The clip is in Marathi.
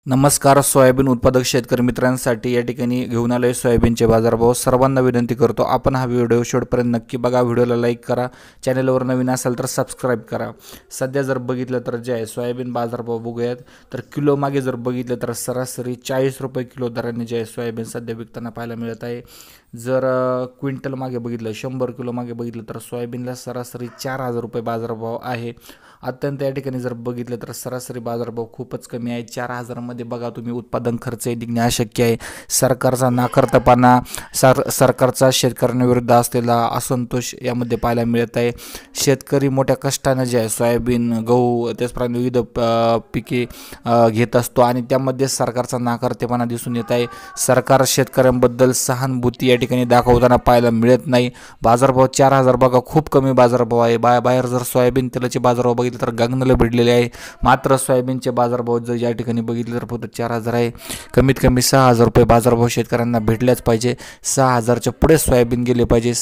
नमस्कार. सोयाबीन उत्पादक शेतकरी मित्रांसाठी या ठिकाणी घेऊन आलोय सोयाबीनचे बाजारभाव. सर्वांना विनंती करतो आपण हा व्हिडिओ शेवटपर्यंत नक्की बघा. व्हिडिओला लाईक करा, चॅनलवर नवीन असाल तर सबस्क्राईब करा. सध्या जर बघितलं तर जे आहे सोयाबीन बाजारभाव बघूयात तर किलो मागे जर बघितलं तर सरासरी 40 रुपये किलो दराने जे आहे सोयाबीन सध्या विकताना पाहायला मिळत आहे. जर क्विंटल मागे बघितलं 100 किलो मागे बघितलं तर सोयाबीनला सरासरी 4000 रुपये बाजारभाव आहे. अत्यंत या ठिकाणी जर बघितलं तर सरासरी बाजारभाव खूपच कमी आहे. 4000 मध्ये बघा तुम्ही उत्पादन खर्च निघणे अशक्य आहे. सरकारचा नाकर्तेपणा, सरकारचा शेतकऱ्यांविरुद्ध असलेला असंतोष यामध्ये पाहायला मिळत आहे. शेतकरी मोठ्या कष्टाने जे आहे सोयाबीन, गहू त्याचप्रमाणे विविध पिके घेत असतो आणि त्यामध्ये सरकारचा नाकर्तेपणा दिसून येत आहे. सरकार शेतकऱ्यांबद्दल सहानुभूती या ठिकाणी दाखवताना पाहायला मिळत नाही. बाजारभाव 4000 बघा खूप कमी बाजारभाव आहे. बाहेर जर सोयाबीन तेलाचे बाजारभाव बघितले तर गगनाला भिडलेले आहे. मात्र सोयाबीनचे बाजारभाव जर या ठिकाणी बघितले तर फक्त 4000 आहे. कमीत कमी 6000 रुपये बाजारभाव शेतकऱ्यांना भेटल्याच पाहिजे. 6000च्या पुढे सोयाबीन गेले पाहिजे.